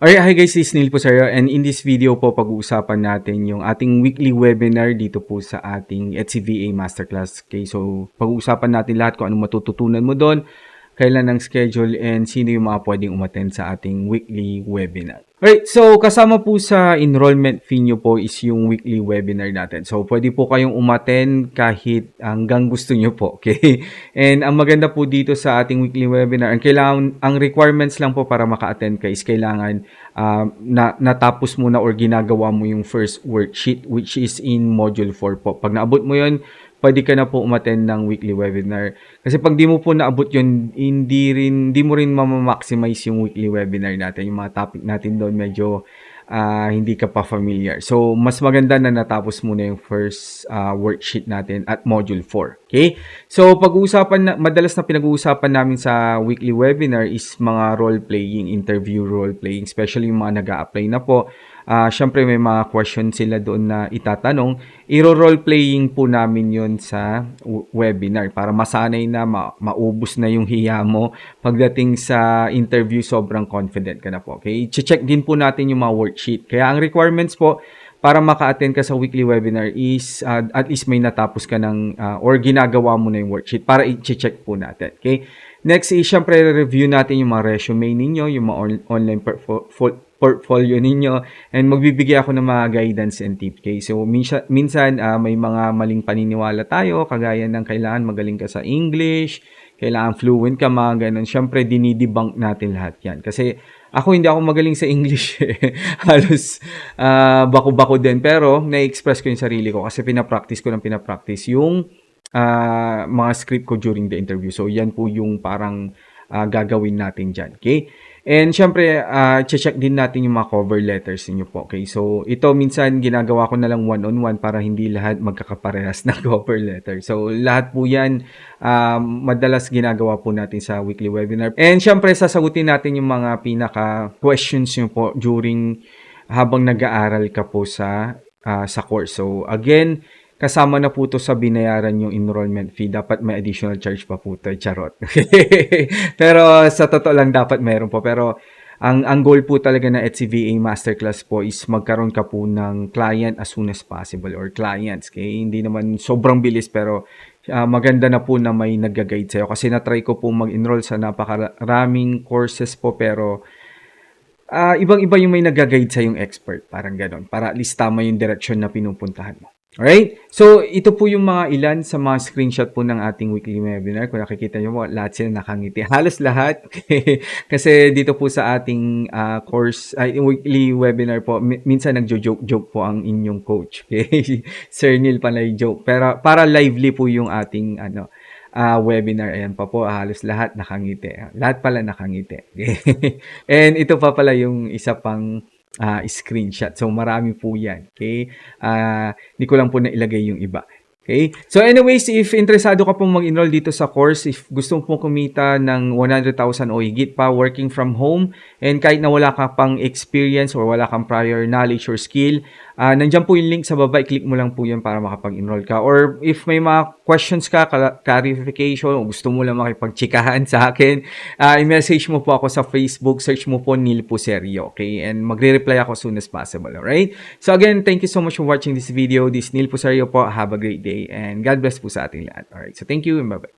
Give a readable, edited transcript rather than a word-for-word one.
Alright, hi guys, this is Neil Pusario, and in this video po pag-uusapan natin yung ating weekly webinar dito po sa ating HCVA Masterclass. Okay, so pag-uusapan natin lahat kung anong matututunan mo doon, kailan ang schedule, and sino yung mga pwedeng umattend sa ating weekly webinar. Alright, so kasama po sa enrollment fee nyo po is yung weekly webinar natin. So pwede po kayong umattend kahit hanggang gusto nyo po, okay? And ang maganda po dito sa ating weekly webinar, ang requirements lang po para maka-attend ka is kailangan natapos mo na or ginagawa mo yung first worksheet which is in module 4 po. Pag naabot mo yun, pwede ka na po umattend ng weekly webinar. Kasi pag di mo po naabot yun, hindi mo rin ma-maximize yung weekly webinar natin. Yung mga topic natin doon medyo hindi ka pa familiar. So, mas maganda na natapos muna yung first worksheet natin at module 4. Okay? So, madalas na pinag-uusapan namin sa weekly webinar is mga role-playing, interview role-playing, especially yung mga nag-a-apply na po. Syempre may mga questions sila doon na itatanong. Iro-role-playing po namin yon sa webinar para masanay na maubos na yung hiya mo. Pagdating sa interview, sobrang confident ka na po. Okay? I-check din po natin yung mga worksheet. Kaya ang requirements po para maka-attend ka sa weekly webinar is at least may natapos ka ng or ginagawa mo na yung worksheet para i-check po natin. Okay? Next is syempre review natin yung mga resume ninyo, yung mga online portfolio ninyo, and magbibigay ako ng mga guidance and tips. Okay? So, minsan may mga maling paniniwala tayo, kagaya ng kailangan magaling ka sa English, kailangan fluent ka, mga ganun. Siyempre, dinidebunk natin lahat yan. Kasi ako hindi ako magaling sa English. Halos bako-bako din. Pero, na-express ko yung sarili ko kasi pinapractice yung mga script ko during the interview. So, yan po yung parang gagawin natin dyan. Okay? And syempre, check din natin yung mga cover letters niyo po. Okay? So, ito minsan ginagawa ko na lang one-on-one para hindi lahat magkakaparehas na cover letter. So, lahat po yan madalas ginagawa po natin sa weekly webinar. And syempre, sasagutin natin yung mga pinaka-questions niyo po habang nag-aaral ka po sa course. So, again, kasama na po to sa binayaran yung enrollment fee. Dapat may additional charge pa po to. Charot. Pero sa totoo lang dapat meron po. Pero ang goal po talaga ng HCVA Masterclass po is magkaroon ka po ng client as soon as possible or clients. Okay? Hindi naman sobrang bilis pero maganda na po na may nag-guide sa'yo. Kasi na-try ko po mag-enroll sa napakaraming courses po pero ibang-iba yung may nag-guide sa yung expert. Parang ganon. Para at least tama yung direction na pinupuntahan mo. Alright? So, ito po yung mga ilan sa mga screenshot po ng ating weekly webinar. Kung nakikita nyo po, lahat sila nakangiti. Halos lahat. Kasi dito po sa ating weekly webinar po, minsan nagjo-joke po ang inyong coach. Okay? Sir Neil panay joke. Pero para lively po yung ating webinar. Ayan pa po, halos lahat nakangiti. Lahat pala nakangiti. Okay? And ito pa pala yung isa pang screenshot. So, marami po yan. Okay? Hindi ko lang po nailagay yung iba. Okay? So, anyways, if interesado ka pong mag-enroll dito sa course, if gusto mo pong kumita ng 100,000 o higit pa working from home, and kahit na wala ka pang experience or wala kang prior knowledge or skill, nandiyan po yung link sa baba. I-click mo lang po yan para makapag-enroll ka. Or if may mga questions ka, clarification, o gusto mo lang makipagchikahan sa akin, i-message mo po ako sa Facebook. Search mo po Neil Pusario. Okay? And magre-reply ako as soon as possible. Alright? So again, thank you so much for watching this video. This is Neil Pusario po. Have a great day. And God bless po sa ating lahat. Alright? So thank you and bye-bye.